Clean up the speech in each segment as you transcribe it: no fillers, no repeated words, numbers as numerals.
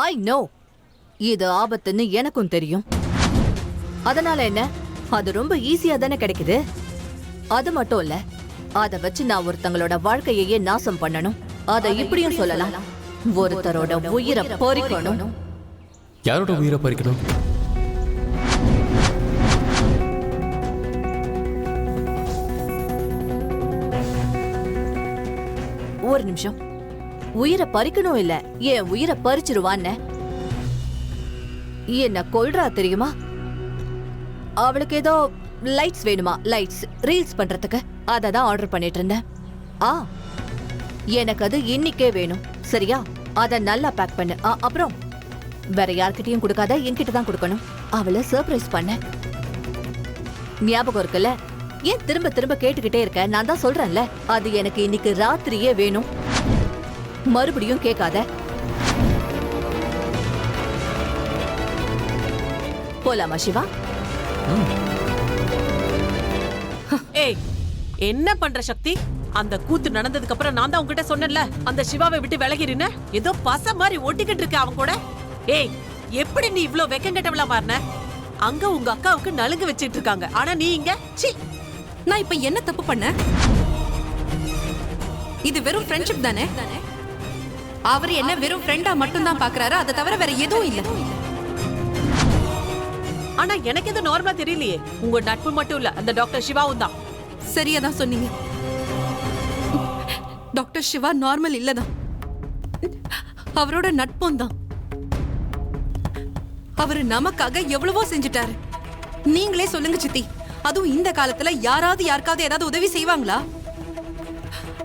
I know இது ஆபத்துன்னு எனக்கும் தெரியும். அதனால என்ன, அது ரொம்ப ஈஸியா தானே கிடைக்குது. அது மட்டும் இல்ல, அத வச்சு நான் ஒருத்தங்களோட வாழ்க்கையே நாசம் பண்ணணும். அத இப்படியும் சொல்லலாம், ஒருத்தரோட உயிரை பறிக்கணும். யாரோட உயிரை பறிக்கணும்? ஒரு நிமிஷம். உயிரை பறிக்கணும் இல்ல, என் உயிரை பறிச்சிருவான்னு. என்ன கொல்றா தெரியுமா? அவளுக்கு ஏதோ லைட்ஸ் வேணுமா, லைட்ஸ் ரீல்ஸ் பண்றதுக்கு. அததான் ஆர்டர் பண்ணிட்டு இருந்தேன். எனக்கு அது இன்னிக்கே வேணும், சரியா? அத நல்லா பேக் பண்ணு. அப்புறம் வேற யார்கிட்டயும் கொடுக்காத, என்கிட்ட தான் கொடுக்கணும். அவளை சர்ப்ரைஸ் பண்ண. ஞாபகம் இருக்குல்ல? ஏன் திரும்ப திரும்ப கேட்டுக்கிட்டே இருக்க? நான் தான் சொல்றேன்ல, அது எனக்கு இன்னைக்கு ராத்திரியே வேணும். மறுபடியும் கேட்காத. போலாமா சிவா? ஏய், என்ன பண்ற சக்தி? அந்த கூத்து நடந்ததுக்கு அப்புறம் நான் தான் உன்கிட்ட சொன்னேன்ல, அந்த சிவாவை விட்டு விலகிருன்னு. ஏதோ பச மாதிரி ஒட்டிக்கிட்டு இருக்க அவன் கூட. ஏய், எப்படி நீ இவ்ளோ வெக்கங்கெட்டவளா மாறின? அங்க உங்க அக்காவுக்கு நலுங்கு வச்சிட்டு இருக்காங்க, ஆனா நீ இங்க சீ. நான் இப்ப என்ன தப்பு பண்ண? இது வெறும் ஃப்ரெண்ட்ஷிப் தானே. அவர் என்ன வெறும் ஃப்ரெண்டா மட்டும் தான் பாக்குறாரு, அதை தவிர வேற எதுவும் இல்ல. ஆனா எனக்கு எது நார்மலா தெரியலையே. உங்க நட்பு மட்டும் இல்ல, அந்த டாக்டர் சிவாவும் தான். சரியா தான் சொன்னீங்க. டாக்டர் சிவா நார்மல் இல்லதான், அவரோட நட்பும் தான். அவரு நமக்காக எவ்வளவோ செஞ்சுட்டாரு. நீங்களே சொல்லுங்க சித்தி, அதுவும் இந்த காலத்துல யாராவது யாருக்காவது ஏதாவது உதவி செய்வாங்களா?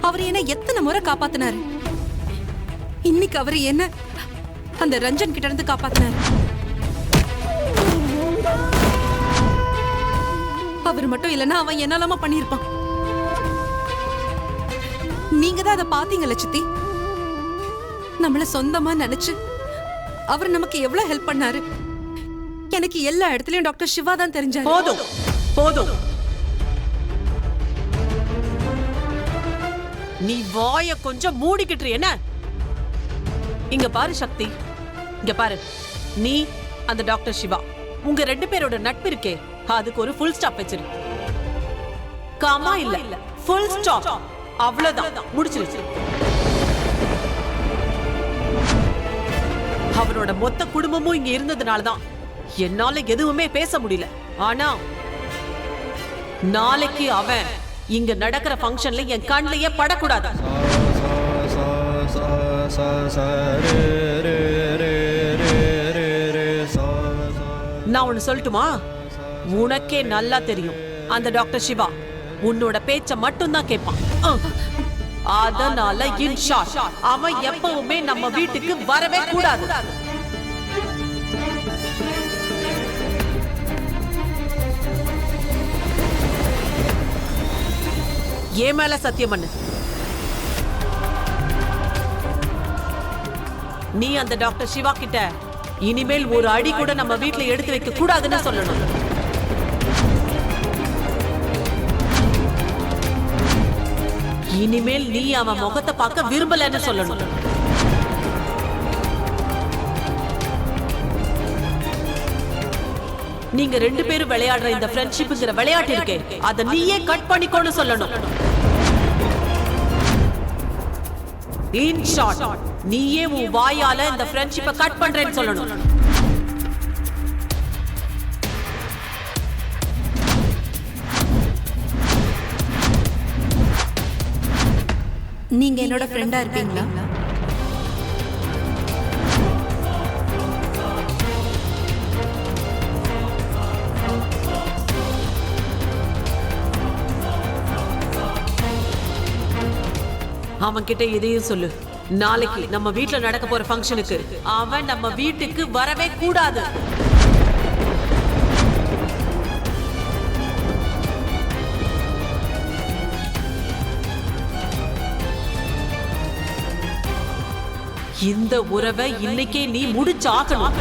அவர் என்ன எத்தனை முறை காப்பாத்தினாரு. இன்னைக்கு அவரு என்ன அந்த ரஞ்சன் கிட்ட இருந்து காப்பாத்தினாரு. அவர் மட்டும் இல்லைன்னா அவன் என்னெல்லாம பண்ணிருப்பான். நீங்க தான் அதை பாத்தீங்கல்ல சித்தி. நம்மள சொந்தமா நினைச்சு அவர் நமக்கு எவ்வளவு ஹெல்ப் பண்ணாரு. எனக்கு எல்லா இடத்துலயும் டாக்டர் சிவா தான் தெரிஞ்சாரு. போதும் போதும், நீ வாய கொஞ்சம் மூடிக்கிட்டு என்ன? இங்க பாரு சக்தி, இங்க பாரு. நீ அந்த டாக்டர் சிவா, உங்க 2 பேரோட நட்பு இருக்கே, அதுக்கு ஒரு ஃபுல் ஸ்டாப் வச்சிரு. காமா இல்ல, ஃபுல் ஸ்டாப். அவ்வளவுதான், முடிச்சிருச்சு. அவனோட மொத்த குடும்பமும் இங்க இருந்ததுனாலதான் என்னால எதுவுமே பேச முடியல. ஆனா நாளைக்கு அவன் இங்க நடக்கிற ஃபங்க்ஷன்ல என் கண்ணிலேயே படக்கூடாது. நான் ஒண்ணு சொல்லட்டுமா? உனக்கே நல்லா தெரியும், அந்த டாக்டர் சிவா உன்னோட பேச்ச மட்டும் தான் கேட்பான். அதனால இன்ஷா அவன் எப்பவுமே நம்ம வீட்டுக்கு வரவே கூடாது. ஏன் மேல சத்தியம் பண்ணு. நீ அந்த டாக்டர் சிவா கிட்ட இனிமேல் ஒரு அடி கூட நம்ம வீட்டுல எடுத்து வைக்க கூடாதுன்னு சொல்லணும். இனிமேல் நீ அவன் முகத்தை பார்க்க விரும்பலன்னு சொல்லணும். நீங்க 2 பேரும் விளையாடுற இந்த ஃப்ரெண்ட்ஷிப்ங்கிற விளையாட்டு இருக்கே, அத நீயே கட் பண்ணிக்கோன்னு சொல்லணும். இன் ஷார்ட், நீயே உன் வாயால இந்த ஃப்ரெண்ட்ஷிப்பை கட் பண்றேன்னு சொல்லணும். நீங்க என்னோட ஃப்ரெண்டா இருப்பீங்களா? அவன் கிட்ட இதையும் சொல்லு, நாளைக்கு நம்ம வீட்டுல நடக்க போற ஃபங்க்ஷனுக்கு அவன் நம்ம வீட்டுக்கு வரவே கூடாது. இந்த உறவை இன்னைக்கே நீ முடிச்சாகணும்.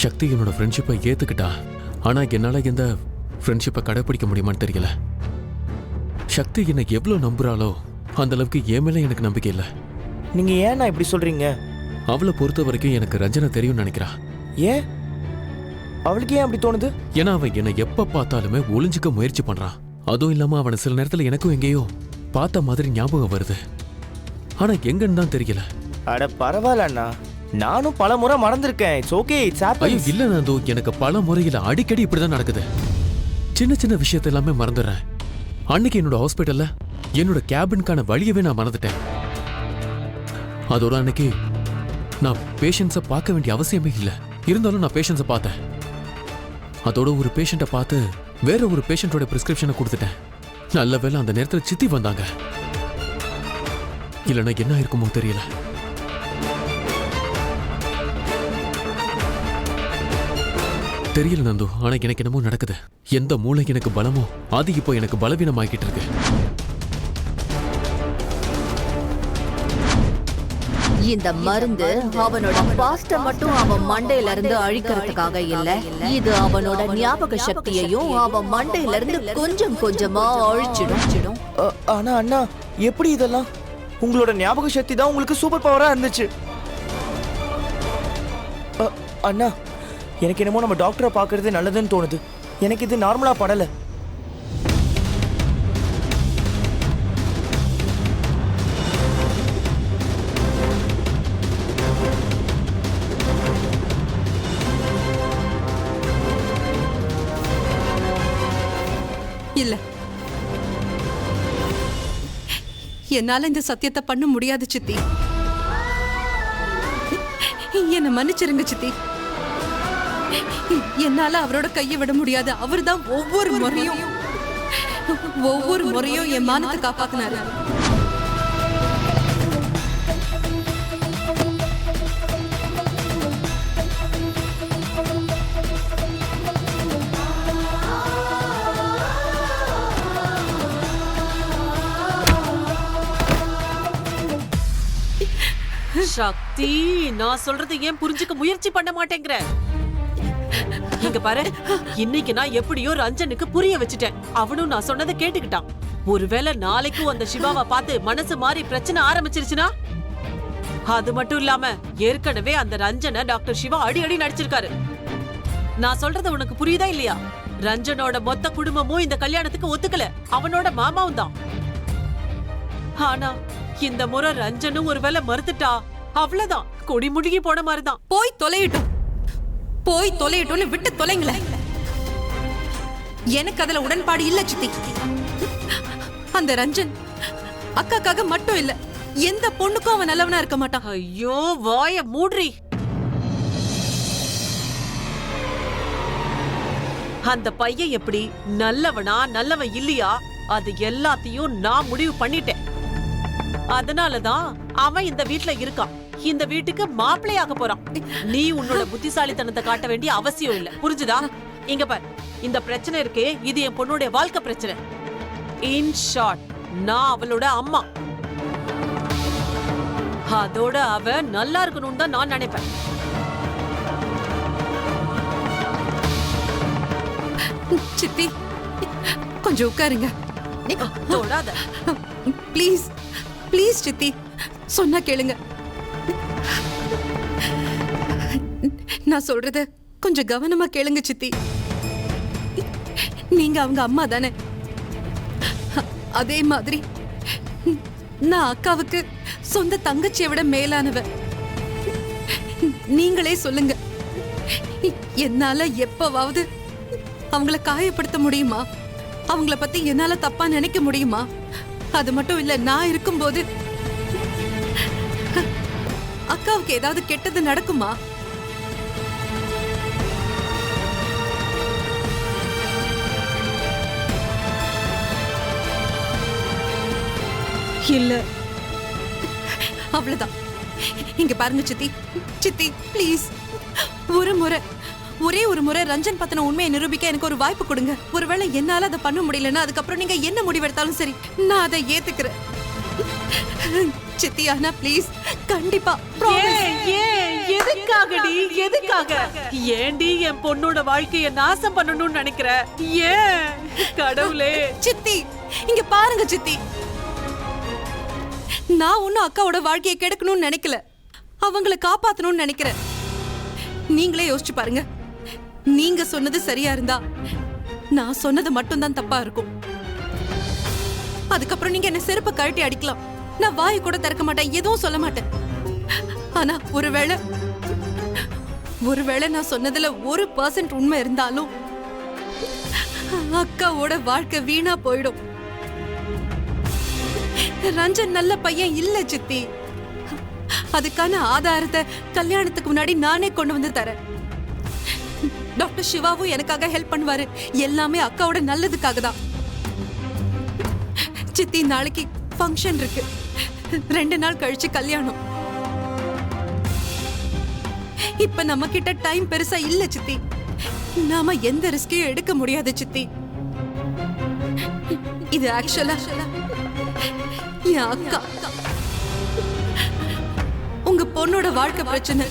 சக்தி என்னோட ஃப்ரெண்ட்ஷிப்பை ஏத்துக்கிட்டா, ஆனா என்னால இந்த ஃப்ரெண்ட்ஷிப்பை கடைப்பிடிக்க முடியுமான்னு தெரியல. சக்தி என்னை எவ்வளோ நம்புறாளோ அந்த அளவுக்கு என் மேல எனக்கு நம்பிக்கை இல்லை. நீங்க ஏன்னா இப்படி சொல்றீங்க? அவளை பொறுத்த வரைக்கும் எனக்கு ரஞ்சனை தெரியும்னு நினைக்கிறா. ஏன் அவளுக்கு ஏன் அப்படி தோணுது? ஏன்னா அவன் என்னை எப்ப பார்த்தாலுமே ஒளிஞ்சுக்க முயற்சி பண்றான். அதுவும் இல்லாம அவனை சில நேரத்துல எனக்கும் எங்கேயோ பார்த்த மாதிரி ஞாபகம் வருது. ஆனா எங்கன்னு தான் தெரியல. அட பரவாயில்ல அண்ணா, நானும் பல முறை மறந்துருக்கேன். இட்ஸ் ஓகே, இட்ஸ் ஐயோ ஹேப்பன்ஸ். இல்ல நந்து, எனக்கு பல முறையில அடிக்கடி இப்படிதான் நடக்குது. சின்ன சின்ன விஷயத்த எல்லாமே மறந்துடுறேன். அன்னைக்கு என்னோட ஹாஸ்பிட்டல்ல என்னோட கேபினுக்கான வழியவே நான் மறந்துட்டேன். அதோட அன்னைக்கு நான் பேஷண்ட்ஸை பார்க்க வேண்டிய அவசியமே இல்லை. இருந்தாலும் நான் பேஷண்ட்ஸை பார்த்தேன். அதோட ஒரு பேஷண்ட்டை பார்த்து வேற ஒரு பேஷண்டோட பிரிஸ்கிரிப்ஷனை கொடுத்துட்டேன். நல்ல வேளை அந்த நேரத்தில் சித்தி வந்தாங்க. இல்லைன்னா என்ன இருக்குமோ தெரியல. தெரியல நந்து, ஆனா எனக்கு என்னமோ நடக்குது. எந்த மூளை எனக்கு பலமோ அது இப்போ எனக்கு பலவீனமாக்கிட்டு இருக்கு. இந்த மருந்து அவனோட பாஸ்ட மட்டும் அவன் மண்டையில இருந்து அழிக்கிறதுக்காக இல்ல, இது அவனோட ஞாபக சக்தியையும் அவன் மண்டையில இருந்து கொஞ்சம் கொஞ்சமா அழிச்சிடும். ஆனா அண்ணா, எப்படி இதெல்லாம்? உங்களோட ஞாபக சக்தி தான் உங்களுக்கு சூப்பர் பவரா இருந்துச்சு. அண்ணா, எனக்கு என்னமோ நம்ம டாக்டரை பார்க்கறது நல்லதுன்னு தோணுது. எனக்கு இது நார்மலா படல. இல்ல, என்னால இந்த சத்தியத்தை பண்ண முடியாது சித்தி. என்ன மன்னிச்சிருங்க சித்தி. என்னால அவரோட கையை விட முடியாது. அவர்தான் ஒவ்வொரு முறையும் என் மானத்தை காப்பாத்தினாரு. சக்தி, நான் சொல்றது ஏன் புரிஞ்சுக்க முயற்சி பண்ண மாட்டேங்கிற? இங்க பாரு, இன்னைக்கு நான் எப்படியோ ரஞ்சனுக்கு புரிய வச்சுட்டேன். அவனும் நான் சொன்னதை கேட்டுக்கிட்டான். ஒருவேளை நாளைக்கும் அந்த சிவாவை பார்த்து மனசு மாறி பிரச்சனை ஆரம்பிச்சிருச்சுன்னா? அது மட்டும் இல்லாம ஏற்கனவே அந்த ரஞ்சனை டாக்டர் சிவா அடி நடிச்சிருக்காரு. நான் சொல்றது உனக்கு புரியுதா இல்லையா? ரஞ்சனோட மொத்த குடும்பமும் இந்த கல்யாணத்துக்கு ஒத்துக்கல. அவனோட மாமாவும் தான். ஆனா இந்த முறை ரஞ்சனும் ஒருவேளை மறுத்துட்டா அவ்வளவுதான், கொடிமுழுகி போன மாதிரிதான். போய் தொலையட்டும் விட்டு தொலைங்களேன். எனக்கு அதுல உடன்பாடு இல்ல சித்தி. அந்த ரஞ்சன் அக்காக்காக மட்டும் இல்ல, எந்த பொண்ணுக்கும் அவன் நல்லவனா இருக்க மாட்டான். ஐயோ, வாய மூடுறி. அந்த பையன் எப்படி நல்லவனா நல்லவன் இல்லையா அது எல்லாத்தையும் நான் முடிவு பண்ணிட்டேன். அதனாலதான் அவன் இந்த வீட்ல இருக்கான். இந்த வீட்டுக்கு மாப்பிள்ளையாக போறான். நீ உன்னோட புத்திசாலித்தனத்தை காட்ட வேண்டிய அவசியம் இல்ல, புரிஞ்சுதா? இங்க பார், இந்த பிரச்சனை இருக்கே, இது என் பொண்ணுடைய வாழ்க்கை பிரச்சனை. இன் ஷார்ட், நான் அவளோட அம்மா. அதோட அவ நல்லா இருக்கணும்னு தான் நான் நினைப்பேன். சித்தி, கொஞ்சம் உட்காருங்க. தொடாத ப்ளீஸ் ப்ளீஸ் சித்தி, சொன்னா கேளுங்க. நான் சொல்றத கொஞ்சம் கவனமா கேளுங்க சித்தி. நீங்க அவங்க அம்மா தானே? அதே மாதிரி நான் அக்காவுக்கு சொந்த தங்கச்சியை விட மேலானவ. நீங்களே சொல்லுங்க, என்னால எப்பவாவது அவங்கள காயப்படுத்த முடியுமா? அவங்கள பத்தி என்னால தப்பா நினைக்க முடியுமா? அது மட்டும் இல்ல, நான் இருக்கும்போது அக்காவுக்கு ஏதாவது கெட்டது நடக்குமா? இல்ல. அவ்வளவுதான். இங்க பாருங்க சித்தி, சித்தி ப்ளீஸ், ஒரே ஒரு முறை ரஞ்சன் பத்தின உண்மையை நிரூபிக்க எனக்கு ஒரு வாய்ப்பு கொடுங்க. ஒருவேளை என்னால அதை பண்ண முடியலன்னா அதுக்கப்புறம் நீங்க என்ன முடிவெடுத்தாலும் சரி, நான் அதை ஏத்துக்கிறேன். சித்தி ஆனா ப்ளீஸ் கண்டிப்பா promise. எதுக்காகடி எதுக்காக ஏண்டி என் பொண்ணோட வாழ்க்கைய நாசம் பண்ணணும்னு நினைக்கிற? ஏன் கடவுளே? சித்தி இங்க பாருங்க சித்தி, நான் ஒன்னும் அக்காவோட வாழ்க்கையை கெடுக்கணும்னு நினைக்கல, அவங்களை காப்பாத்தணும்னு நினைக்கிறேன். நீங்களே யோசிச்சு பாருங்க, நீங்க சொன்னது சரியா இருந்தா நான் சொன்னது மட்டும்தான் தப்பா இருக்கும். அதுக்கப்புறம் நீங்க என்ன செருப்பை கழட்டி அடிக்கலாம், நான் வாயை கூட திறக்க மாட்டேன், எதுவும் சொல்ல மாட்டேன். ஆனா ஒருவேளை நான் சொன்னதுல 1% உண்மை இருந்தாலும் அக்காவோட வாழ்க்கை வீணா போயிடும். ரஞ்சன் நல்ல பையன் இல்ல சித்தி, அதுக்கான ஆதாரத்தை கல்யாணத்துக்கு முன்னாடி நானே கொண்டு வந்து தரேன். டாக்டர் சிவாவும் எனக்காக ஹெல்ப் பண்ணுவாரு, எல்லாமே அக்காவோட நல்லதுக்காக தான். சித்தி நாளைக்கு ஃபங்க்ஷன் இருக்கு, 2 நாள் கழிச்சு கல்யாணம். இப்ப நம்ம கிட்ட டைம் பெருசா இல்ல சித்தி, நாம எந்த ரிஸ்கையும் எடுக்க முடியாது சித்தி. இது ஆக்சுவலா என் அக்கா, உங்க பொண்ணோட வாழ்க்கை பிரச்சனை.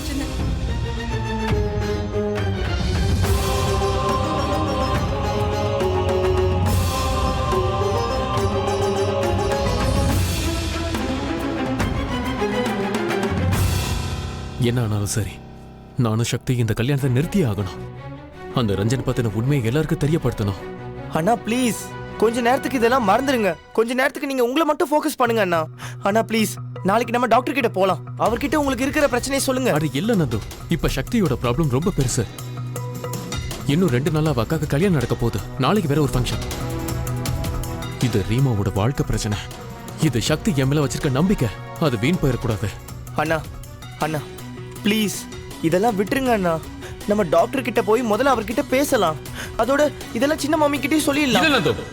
என்ன ஆனாலும் சரி, நானும் சக்தி இந்த கல்யாணத்தை நிறுத்தியே ஆகணும். அந்த ரஞ்சன் பத்தின உண்மையை எல்லாருக்கும் தெரியப்படுத்தணும். அண்ணா ப்ளீஸ் கொஞ்ச நேரத்துக்கு இதெல்லாம் மறந்துடுங்க. கொஞ்ச நேரத்துக்கு நீங்க உங்களை மட்டும் ஃபோக்கஸ் பண்ணுங்க அண்ணா. அண்ணா ப்ளீஸ், நாளைக்கு நம்ம டாக்டர் கிட்ட போலாம், அவர்கிட்ட உங்களுக்கு இருக்கிற பிரச்சனையை சொல்லுங்க. அது இல்ல நந்து, இப்ப சக்தியோட ப்ராப்ளம் ரொம்ப பெருசு. இன்னும் 2 நாளா அவ அக்காக்கு கல்யாணம் நடக்க போகுது, நாளைக்கு வேற ஒரு ஃபங்க்ஷன். இது ரீமாவோட வாழ்க்கை பிரச்சனை. இது சக்தி என் மேல வச்சிருக்க நம்பிக்கை, அது வீண் போயிடக்கூடாது. அண்ணா அண்ணா ப்ளீஸ் இதெல்லாம் விட்டுருங்க அண்ணா. நம்ம டாக்டர் கிட்ட போய் முதல்ல அவர்கிட்ட பேசலாம். அதோட இதெல்லாம் சின்ன மாமி கிட்டே சொல்லிடலாம். இல்ல நந்து,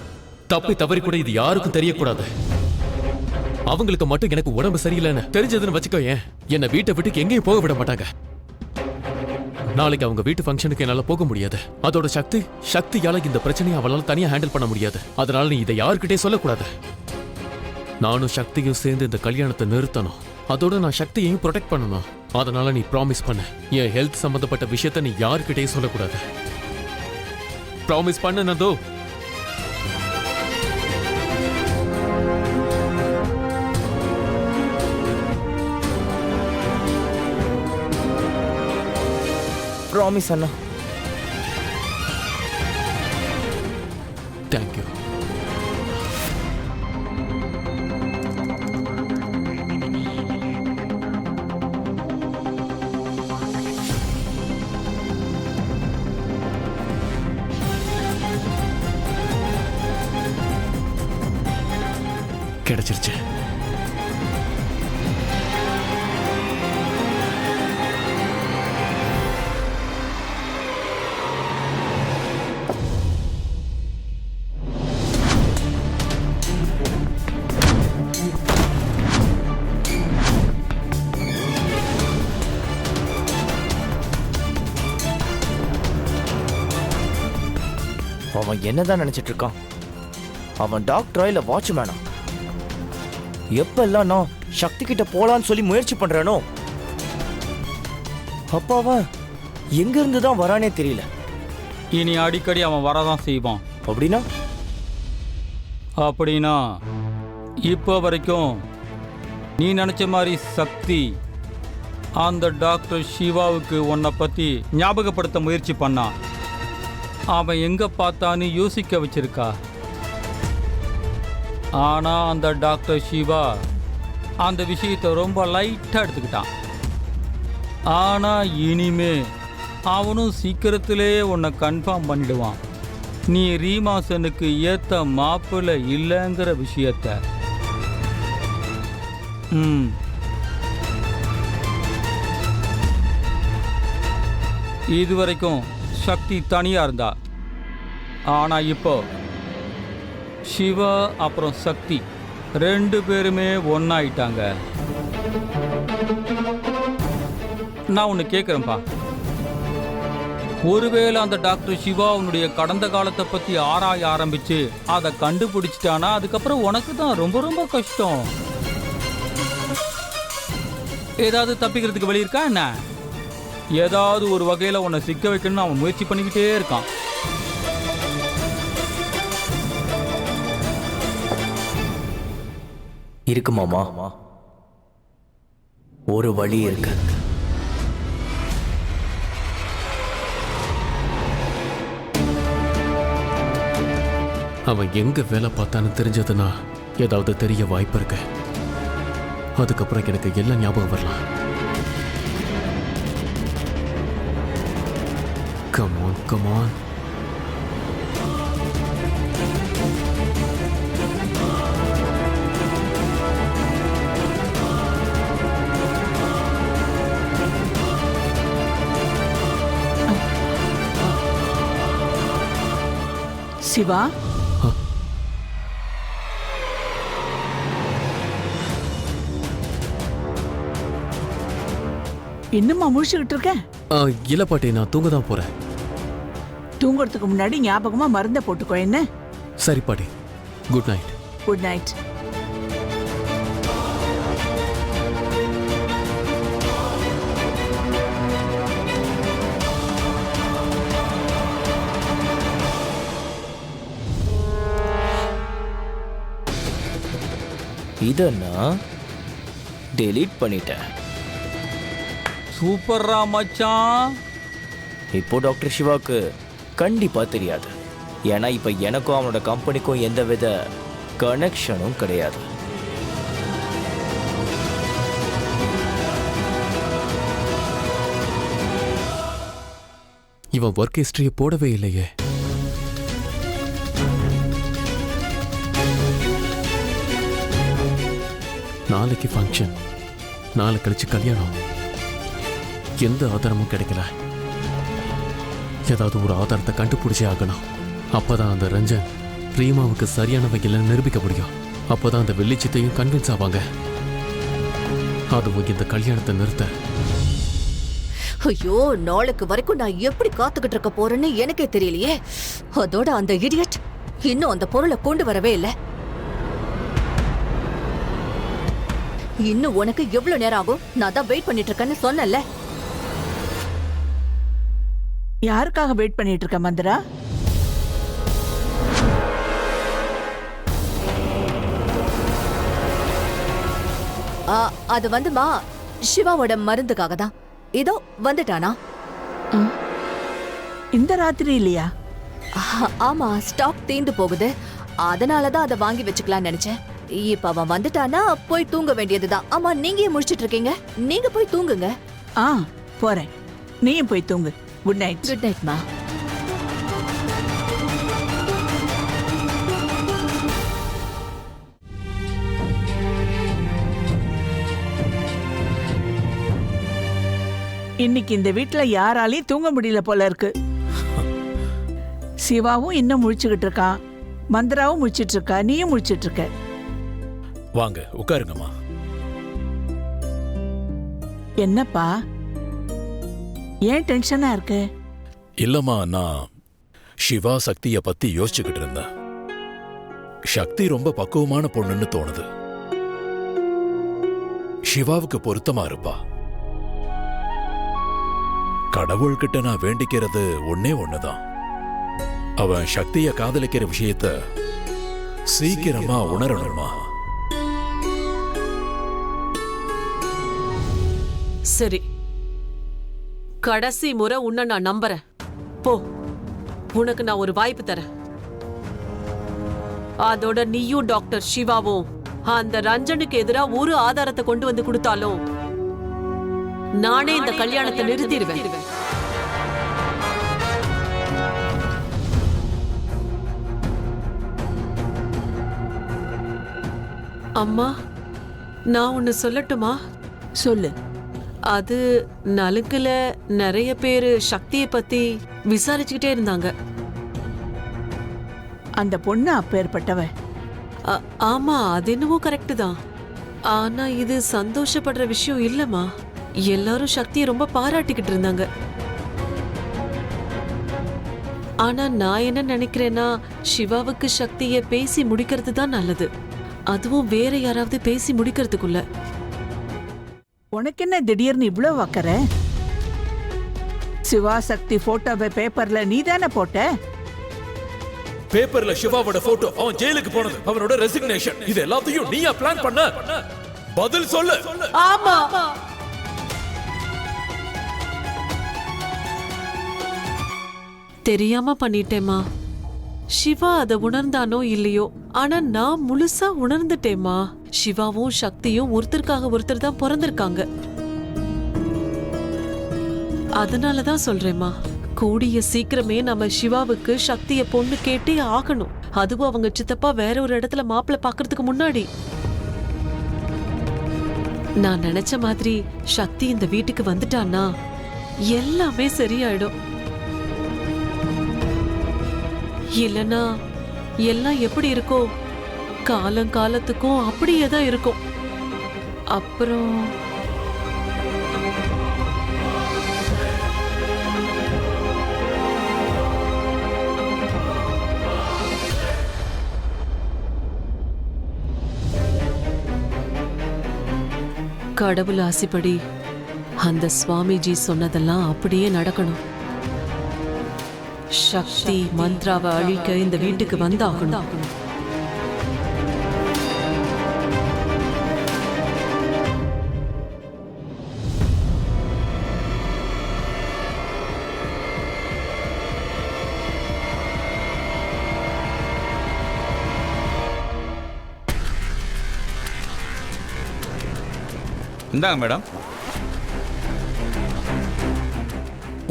தப்பி தவறி கூட இது யாருக்கும் தெரியக்கூடாது. அவங்களுக்கு மட்டும் எனக்கு உடம்பு சரியில்லைன்னு தெரிஞ்சதுன்னு வச்சுக்கோ, ஏன் என்ன வீட்டை விட்டு எங்கேயும் போக விட மாட்டாங்க. நாளைக்கு அவங்க வீட்டு ஃபங்க்ஷனுக்கு என்னால போக முடியாது. அதோட சக்தியால இந்த பிரச்சனையை அவளால தனியா ஹேண்டில் பண்ண முடியாது. அதனால நீ இதை யாருக்கிட்டே சொல்லக்கூடாது. நானும் சக்தியும் சேர்ந்து இந்த கல்யாணத்தை நிறுத்தணும். அதோட நான் சக்தியையும் ப்ரொடெக்ட் பண்ணணும். அதனால நீ ப்ராமிஸ் பண்ண, என் ஹெல்த் சம்பந்தப்பட்ட விஷயத்தை நீ யாருக்கிட்டையும் சொல்லக்கூடாது. ப்ராமிஸ் பண்ண நந்தோ. ப்ராமிஸ் அண்ணா. தேங்க்யூ. கிடைச்சிருச்சு. அவன் என்னதான் நினைச்சிட்டு இருக்கான்? அவன் டாக்டரா இல்ல வாட்ச்மேனா? எப்பெல்லாம் நான் சக்தி கிட்ட போலான்னு சொல்லி முயற்சி பண்றானோ அப்ப அவன் எங்க இருந்து தான் வரானே தெரியல. இனி அடிக்கடி அவன் வரதான் செய்வான். அப்படின்னா இப்போ வரைக்கும் நீ நினைச்ச மாதிரி சக்தி அந்த டாக்டர் சிவாவுக்கு உன்னை பத்தி ஞாபகப்படுத்த முயற்சி பண்ணான். அவன் எங்க பார்த்தான்னு யோசிக்க வச்சிருக்கா. ஆனா அந்த டாக்டர் சிவா அந்த விஷயத்தை ரொம்ப லைட்டா எடுத்துக்கிட்டான். ஆனா இனிமே அவனும் சீக்கிரத்திலே உன்னை கன்ஃபார்ம் பண்ணிடுவான். நீ ரீமாசனுக்கு ஏத்த மாப்பிள்ளை இல்லைங்கிற விஷயத்த. இதுவரைக்கும் சக்தி தனியா இருந்தா. ஆனா இப்போ சிவா அப்புறம் சக்தி 2 பேருமே ஒன்னாயிட்டாங்க. நான் ஒன்று கேட்குறேன்ப்பா, ஒருவேளை அந்த டாக்டர் சிவா உன்னுடைய கடந்த காலத்தை பற்றி ஆராய ஆரம்பிச்சு அதை கண்டுபிடிச்சிட்டானா அதுக்கப்புறம் உனக்கு தான் ரொம்ப ரொம்ப கஷ்டம். ஏதாவது தப்பிக்கிறதுக்கு வழி இருக்கா என்ன? ஏதாவது ஒரு வகையில் உன்னை சிக்க வைக்கணும்னு அவன் முயற்சி பண்ணிக்கிட்டே இருக்கான். இருக்கு மாமா, ஒரு வழி இருக்கு. அவன் எங்க வேலை பார்த்தான்னு தெரிஞ்சதுன்னா ஏதாவது தெரிய வாய்ப்பு இருக்கு. அதுக்கப்புறம் எனக்கு எல்லாம் ஞாபகம் வரலாம். Come on, come on. Siva, இன்னுமா முழிச்சுக்கிட்டு இருக்க? இல்ல பாட்டி, நான் தூங்க தான் போறேன். தூங்குறதுக்கு முன்னாடி ஞாபகமா மருந்தை போட்டுக்கோ என்ன? சரி பாட்டி, குட் நைட். Good night. இதை நான் டெலீட் பண்ணிட்டேன். சூப்பர்ரா மச்சான். இப்போ டாக்டர் சிவாவுக்கு கண்டிப்பா தெரியாது. ஏன்னா இப்ப எனக்கும் அவனோட கம்பெனிக்கும் எந்தவித கனெக்ஷனும் கிடையாது. இவன் ஒர்க் ஹிஸ்டரியை போடவே இல்லையே. நாளைக்கு ஃபங்க்ஷன், நாளை கழிச்சு கல்யாணம். எந்த ஆதாரமும் கிடைக்கல. ஏதாவது ஒரு ஆதாரத்தை கண்டுபிடிச்சே ஆகணும். அப்பதான் அந்த ரஞ்சன் ரீமாவுக்கு சரியானவை இல்லைன்னு நிரூபிக்க முடியும். அப்பதான் அந்த வெள்ளிச்சித்தையும் கன்வின்ஸ் ஆவாங்க. அதுவும் இந்த கல்யாணத்தை நிறுத்த. ஐயோ, நாளைக்கு வரைக்கும் நான் எப்படி காத்துக்கிட்டு இருக்க போறேன்னு எனக்கே தெரியலையே. அதோட அந்த இடியட் இன்னும் அந்த பொருளை கொண்டு வரவே இல்லை. இன்னும் உனக்கு எவ்வளவு நேரம் ஆகும்? நான் தான் வெயிட் பண்ணிட்டு இருக்கேன்னு சொன்னல. யாருக்காக வெயிட் பண்ணிட்டு இருக்க மந்திரா? அது வந்துமா சிவாவோட மருந்துக்காக தான். இதோ வந்துட்டானா? இந்த ராத்திரி இல்லையா? ஆமா, ஸ்டாக் தீந்து போகுது. அதனாலதான் அதை வாங்கி வச்சுக்கலாம்னு நினைச்சேன். இப்ப அவன் வந்துட்டானா போய் தூங்க வேண்டியதுதான். ஆமா, நீங்க ஏன் முடிச்சிட்டு இருக்கீங்க? நீங்க போய் தூங்குங்க. போறேன். நீயும் போய் தூங்கு. Good night. குட் நைட் மா. இன்னைக்கு இந்த வீட்டுல யாராலையும் தூங்க முடியல போல இருக்கு. சிவாவும் இன்னும் முழிச்சுக்கிட்டு இருக்கான், மந்திராவும் முழிச்சிட்டு இருக்கா, நீயும் முழிச்சிட்டு இருக்க. வாங்க உட்காருங்கம்மா. என்னப்பா, ஏன் டென்ஷனா இருக்கு? இல்லம்மா, நான் சிவா சக்திய பத்தி யோசிச்சுக்கிட்டு இருந்தேன். சக்தி ரொம்ப பக்குவமான பொண்ணுன்னு தோணுது. சிவாவுக்கு பொருத்தமா இருப்பா. கடவுள்கிட்ட நான் வேண்டிக்கிறது ஒன்னே ஒண்ணுதான். அவன் சக்திய காதலிக்கிற விஷயத்த சீக்கிரமா உணரணுமா. சரி, கடைசி முறை உன்னை நான் நம்புறேன். போ, உனக்கு நான் ஒரு வாய்ப்பு தரேன். அதோட நீயும் டாக்டர் சிவாவும் அந்த ரஞ்சனுக்கு எதிராக ஒரு ஆதாரத்தை கொண்டு வந்து கொடுத்தாலும் நானே இந்த கல்யாணத்தை நிறுத்திடுவேன். அம்மா, நான் ஒன்னு சொல்லட்டுமா? சொல்லு. அது நலுங்குல நிறைய பேரு சக்தியை பத்தி விசாரிச்சுக்கிட்டே இருந்தாங்க. அந்த பொண்ணு அப்பேற்பட்டவ. ஆமா, அது என்னவோ கரெக்ட் தான். ஆனா இது சந்தோஷப்படுற விஷயம் இல்லம்மா. எல்லாரும் சக்தியை ரொம்ப பாராட்டிக்கிட்டு இருந்தாங்க. ஆனா நான் என்ன நினைக்கிறேன்னா, சிவாவுக்கு சக்தியை பேசி முடிக்கிறது தான் நல்லது. அதுவும் வேற யாராவது பேசி முடிக்கிறதுக்குள்ள. உனக்கு என்ன திடீர்னு இவ்ளோ வக்கற? சிவா சக்தி போட்டோவை பேப்பர்ல நீ தானே போட்ட? பேப்பர்ல சிவாவோட போட்டோ, அவன் ஜெயிலுக்கு போனது, அவனோட ரெசிக்னேஷன், இது எல்லாத்தையும் நீயா பிளான் பண்ண? பதில் சொல்லு. ஆமா. தெரியாம பண்ணிட்டேமா. சிவா அதை உணர்ந்தானோ இல்லையோ, ஆனா நான் முழுசா உணர்ந்துட்டேமா. சிவாவும் சக்தியும் ஒருத்தருக்காக ஒருத்தர் தான் பிறந்திருக்காங்க. அதனாலதான் சொல்றேம்மா, கூடிய சீக்கிரமே நம்ம சிவாவுக்கு சக்திய பொண்ணு கேட்டே ஆகணும். அதுவும் அவங்க சித்தப்பா வேற ஒரு இடத்துல மாப்பிள்ளை பாக்குறதுக்கு முன்னாடி. நான் நினைச்ச மாதிரி சக்தி இந்த வீட்டுக்கு வந்துட்டான்னா எல்லாமே சரியாயிடும். இல்லனா எல்லாம் எப்படி இருக்கோ, காலம் காலத்துக்கும் அப்படியே தான் இருக்கும். அப்புறம் கடவுள் ஆசைப்படி அந்த சுவாமிஜி சொன்னதெல்லாம் அப்படியே நடக்கணும். சக்தி மந்த்ராவை அழிக்க இந்த வீட்டுக்கு வந்தாகணும். இந்தாங்க மேடம்.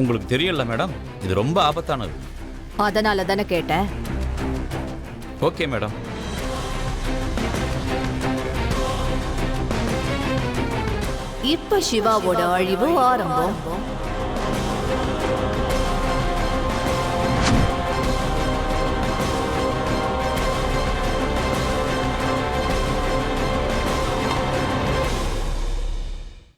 உங்களுக்கு தெரியல மேடம், இது ரொம்ப ஆபத்தானது. அதனால தானே கேட்டேன். Okay madam. இப்ப சிவாவோட அழிவு ஆரம்பம்.